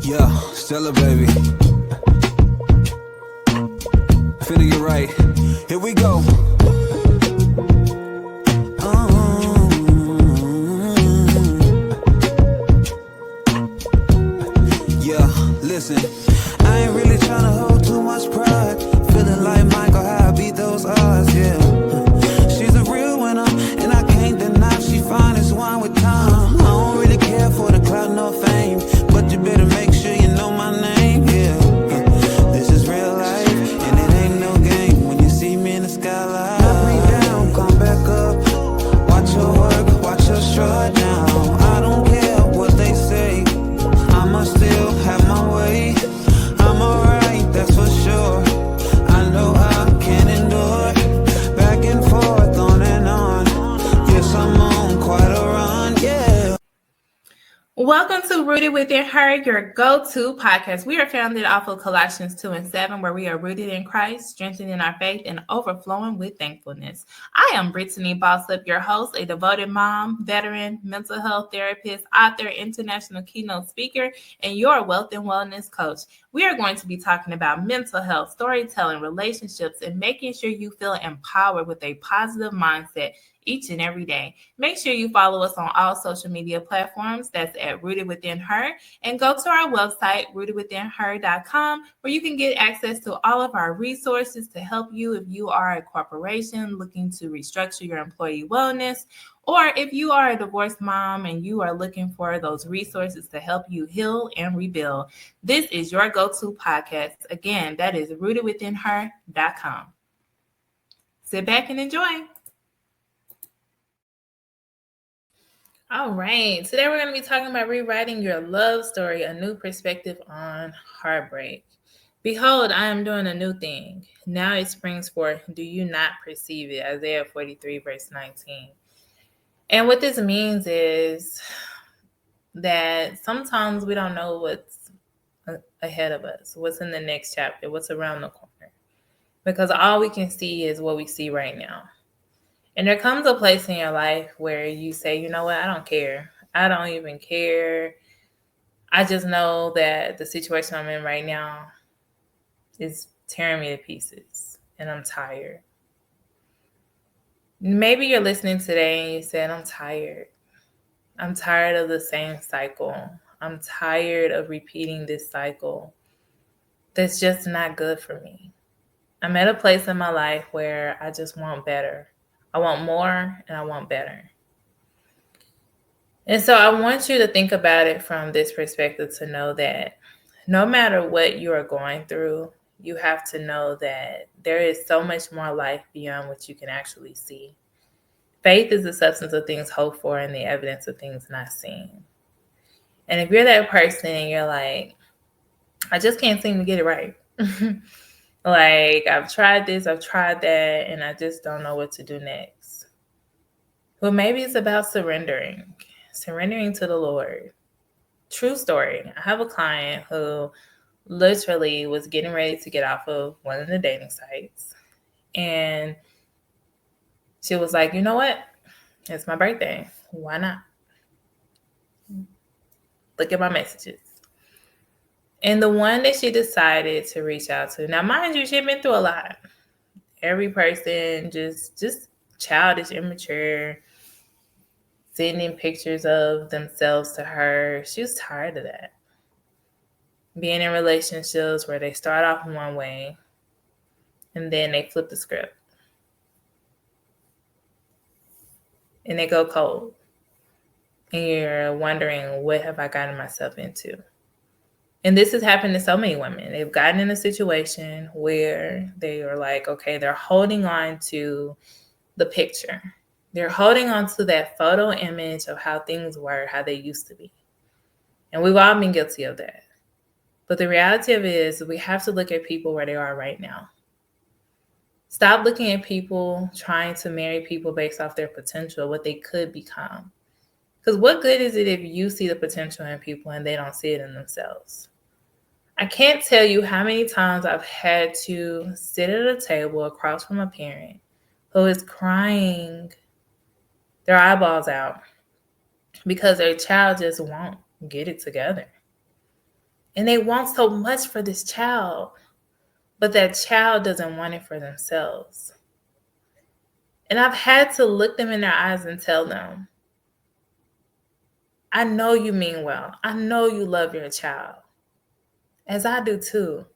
Yeah, Stella, baby. Finna get right. Here we go. Yeah, listen. I ain't really tryna hold too much pride. Feeling like Michael, how I beat those odds, yeah. She's a real winner, and I can't deny she fine as wine with time. I don't really care for the clout nor fame, but you better make sure you know my name, yeah. This is real life, and it ain't no game. When you see me in the skyline, knock me down, come back up. Watch your work, watch your strut now. I don't care what they say, I'ma still have my way. I'm alright, that's for sure. I know I can endure. Back and forth, on and on. Yes, I'm on quite a run, yeah. Welcome to Rooted Within Her, your go-to podcast. We are founded off of Colossians 2:7, where we are rooted in Christ, strengthening our faith, and overflowing with thankfulness. I am Brittany Bossup, your host, a devoted mom, veteran, mental health therapist, author, international keynote speaker, and your wealth and wellness coach. We are going to be talking about mental health, storytelling, relationships, and making sure you feel empowered with a positive mindset each and every day. Make sure you follow us on all social media platforms. That's at Rooted Within Her. And go to our website, rootedwithinher.com, where you can get access to all of our resources to help you if you are a corporation looking to restructure your employee wellness, or if you are a divorced mom and you are looking for those resources to help you heal and rebuild. This is your go-to podcast. Again, that is rootedwithinher.com. Sit back and enjoy. All right. Today we're going to be talking about rewriting your love story, a new perspective on heartbreak. Behold, I am doing a new thing. Now it springs forth. Do you not perceive it? Isaiah 43, verse 19. And what this means is that sometimes we don't know what's ahead of us, what's in the next chapter, what's around the corner. Because all we can see is what we see right now. And there comes a place in your life where you say, you know what, I don't care. I don't even care. I just know that the situation I'm in right now is tearing me to pieces and I'm tired. Maybe you're listening today and you said, I'm tired. I'm tired of the same cycle. I'm tired of repeating this cycle. That's just not good for me. I'm at a place in my life where I just want better. I want more and I want better. And so I want you to think about it from this perspective to know that no matter what you are going through, you have to know that there is so much more life beyond what you can actually see. Faith is the substance of things hoped for and the evidence of things not seen. And if you're that person and you're like, I just can't seem to get it right. Like, I've tried this, I've tried that, and I just don't know what to do next. Well, maybe it's about surrendering to the Lord. True story. I have a client who literally was getting ready to get off of one of the dating sites. And she was like, you know what? It's my birthday. Why not? Look at my messages. And the one that she decided to reach out to, now mind you, she'd been through a lot. Every person just childish, immature, sending pictures of themselves to her. She was tired of that. Being in relationships where they start off in one way and then they flip the script. And they go cold. And you're wondering, what have I gotten myself into? And this has happened to so many women. They've gotten in a situation where they are like, okay, they're holding on to the picture. They're holding on to that photo image of how things were, how they used to be. And we've all been guilty of that. But the reality of it is we have to look at people where they are right now. Stop looking at people trying to marry people based off their potential, what they could become. Because what good is it if you see the potential in people and they don't see it in themselves? I can't tell you how many times I've had to sit at a table across from a parent who is crying their eyeballs out because their child just won't get it together. And they want so much for this child, but that child doesn't want it for themselves. And I've had to look them in their eyes and tell them, I know you mean well. I know you love your child, as I do too.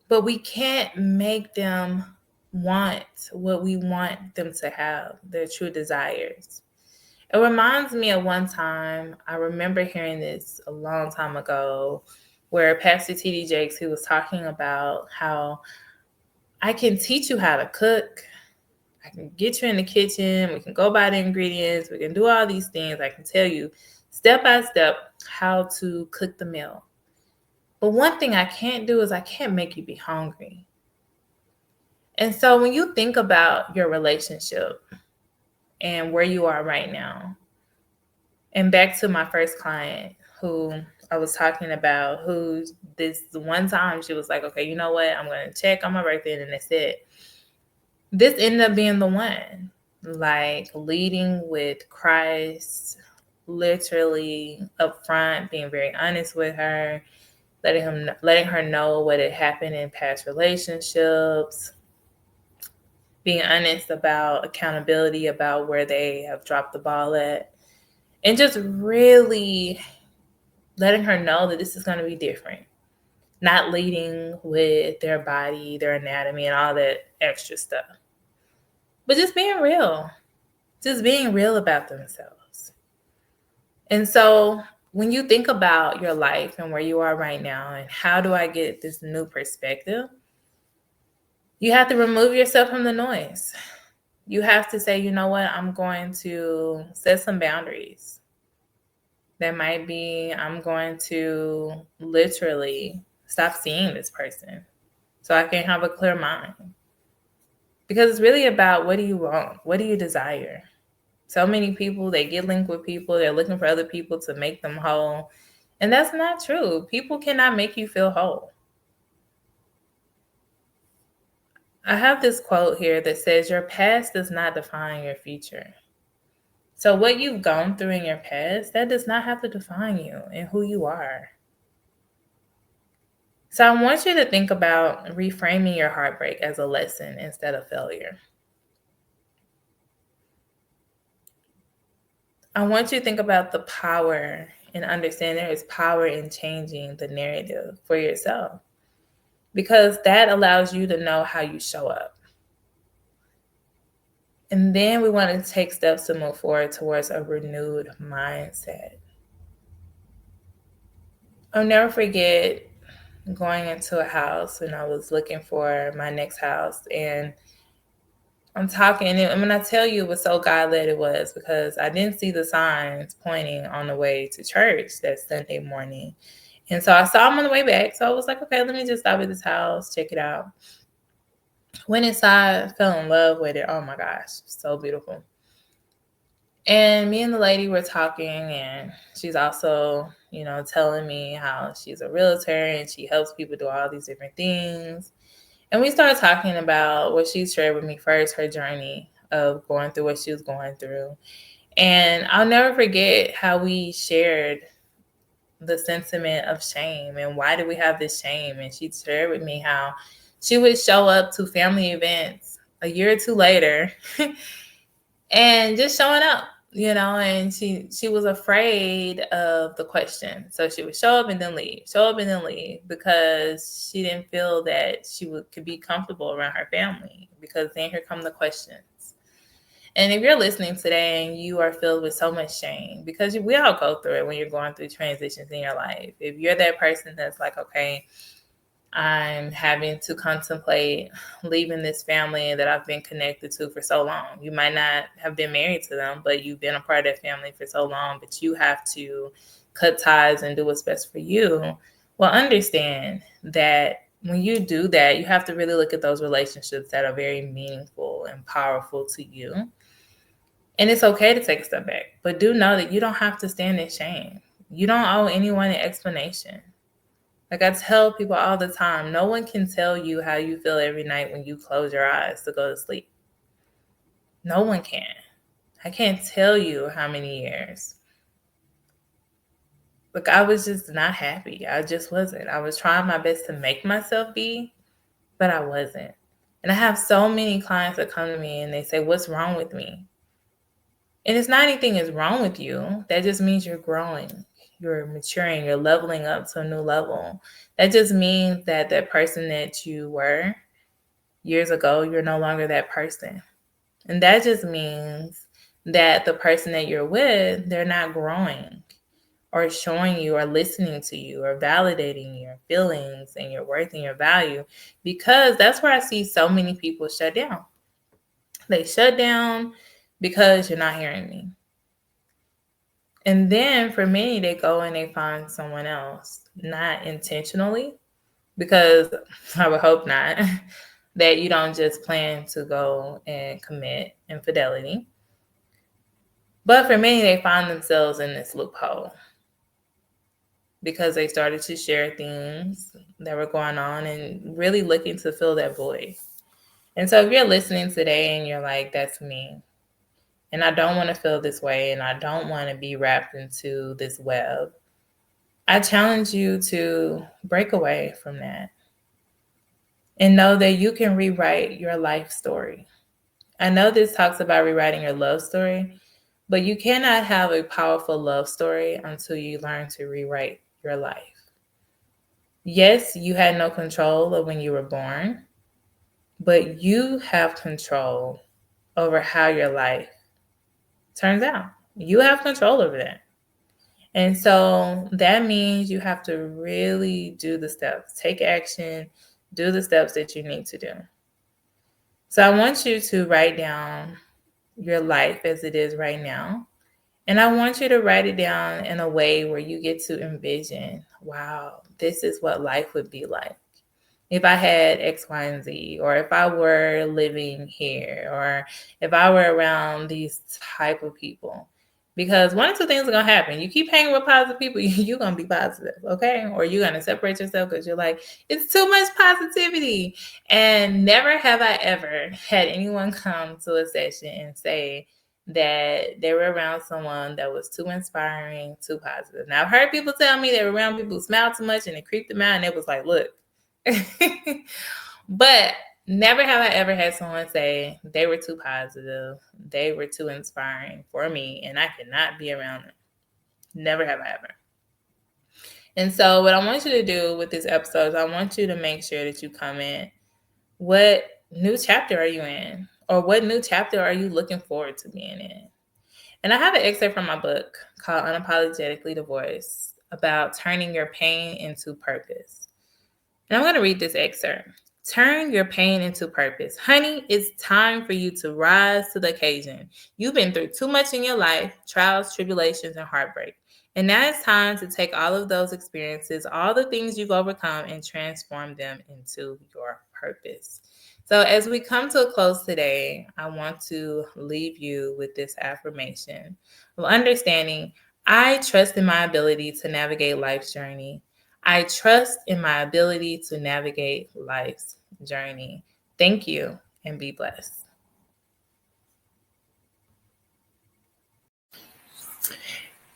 But we can't make them want what we want them to have, their true desires. It reminds me of one time, I remember hearing this a long time ago, where Pastor T.D. Jakes, he was talking about how I can teach you how to cook. I can get you in the kitchen. We can go buy the ingredients. We can do all these things. I can tell you step by step how to cook the meal. But one thing I can't do is I can't make you be hungry. And so when you think about your relationship and where you are right now, and back to my first client who I was talking about, who this one time she was like, okay, you know what? I'm going to check on my birthday, and that's it. This ended up being the one, like leading with Christ, literally up front, being very honest with her, letting her know what had happened in past relationships, being honest about accountability, about where they have dropped the ball at, and just really letting her know that this is going to be different. Not leading with their body, their anatomy, and all that extra stuff, but just being real about themselves. And so when you think about your life and where you are right now and how do I get this new perspective, you have to remove yourself from the noise. You have to say, you know what, I'm going to set some boundaries. That might be, I'm going to literally stop seeing this person so I can have a clear mind. Because it's really about, what do you want? What do you desire? So many people, they get linked with people. They're looking for other people to make them whole. And that's not true. People cannot make you feel whole. I have this quote here that says, your past does not define your future. So what you've gone through in your past, that does not have to define you and who you are. So I want you to think about reframing your heartbreak as a lesson instead of failure. I want you to think about the power and understand there is power in changing the narrative for yourself, because that allows you to know how you show up. And then we want to take steps to move forward towards a renewed mindset. I'll never forget going into a house when I was looking for my next house, and I'm talking, and when I tell you it was so God-led, it was because I didn't see the signs pointing on the way to church that Sunday morning. And so I saw them on the way back. So I was like, okay, let me just stop at this house, check it out. Went inside, fell in love with it. Oh my gosh, so beautiful. And me and the lady were talking, and she's also, telling me how she's a realtor and she helps people do all these different things. And we started talking about what she shared with me first, her journey of going through what she was going through. And I'll never forget how we shared the sentiment of shame and why do we have this shame. And she shared with me how she would show up to family events a year or two later and just showing up, and she was afraid of the question. So she would show up and then leave, because she didn't feel that she could be comfortable around her family, because then here come the questions. And if you're listening today and you are filled with so much shame, because we all go through it when you're going through transitions in your life. If you're that person that's like, okay, I'm having to contemplate leaving this family that I've been connected to for so long. You might not have been married to them, but you've been a part of that family for so long, but you have to cut ties and do what's best for you. Well, understand that when you do that, you have to really look at those relationships that are very meaningful and powerful to you. And it's okay to take a step back, but do know that you don't have to stand in shame. You don't owe anyone an explanation. Like I tell people all the time, no one can tell you how you feel every night when you close your eyes to go to sleep. No one can. I can't tell you how many years Look, I was just not happy. I just wasn't. I was trying my best to make myself be, but I wasn't. And I have so many clients that come to me and they say, "What's wrong with me?" And it's not anything is wrong with you. That just means you're growing, you're maturing, you're leveling up to a new level. That just means that that person that you were years ago, you're no longer that person. And that just means that the person that you're with, they're not growing or showing you or listening to you or validating your feelings and your worth and your value, because that's where I see so many people shut down. They shut down because you're not hearing me. And then for many, they go and they find someone else, not intentionally, because I would hope not, that you don't just plan to go and commit infidelity. But for many, they find themselves in this loophole because they started to share things that were going on and really looking to fill that void. And so if you're listening today and you're like, that's me, and I don't want to feel this way, and I don't want to be wrapped into this web, I challenge you to break away from that and know that you can rewrite your life story. I know this talks about rewriting your love story, but you cannot have a powerful love story until you learn to rewrite your life. Yes, you had no control of when you were born, but you have control over how your life turns out. You have control over that. And so that means you have to really do the steps, take action, do the steps that you need to do. So I want you to write down your life as it is right now. And I want you to write it down in a way where you get to envision, wow, this is what life would be like if I had X, Y, and Z, or if I were living here, or if I were around these type of people. Because one of two things are going to happen. You keep hanging with positive people, you're going to be positive, okay? Or you're going to separate yourself because you're like, it's too much positivity. And never have I ever had anyone come to a session and say that they were around someone that was too inspiring, too positive. Now, I've heard people tell me they were around people who smiled too much and it creeped them out, and it was like, look. But never have I ever had someone say they were too positive, they were too inspiring for me, and I could not be around them. Never have I ever. And so what I want you to do with this episode is I want you to make sure that you comment, what new chapter are you in? Or what new chapter are you looking forward to being in? And I have an excerpt from my book called Unapologetically Divorced about turning your pain into purpose. And I'm going to read this excerpt. Turn your pain into purpose. Honey, it's time for you to rise to the occasion. You've been through too much in your life, trials, tribulations, and heartbreak. And now it's time to take all of those experiences, all the things you've overcome, and transform them into your purpose. So as we come to a close today, I want to leave you with this affirmation of understanding I trust in my ability to navigate life's journey. I trust in my ability to navigate life's journey. Thank you and be blessed.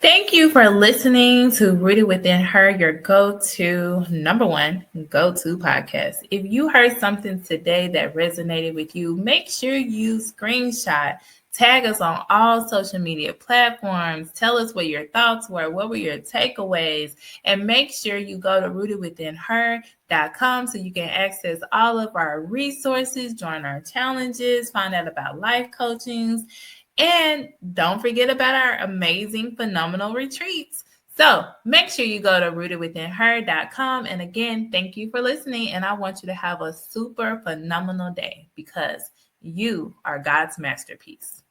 Thank you for listening to Rooted Within Her, your number one go-to podcast. If you heard something today that resonated with you, make sure you screenshot, tag us on all social media platforms. Tell us what your thoughts were, what were your takeaways, and make sure you go to rootedwithinher.com so you can access all of our resources, join our challenges, find out about life coachings, and don't forget about our amazing, phenomenal retreats. So make sure you go to rootedwithinher.com. And again, thank you for listening. And I want you to have a super phenomenal day because you are God's masterpiece.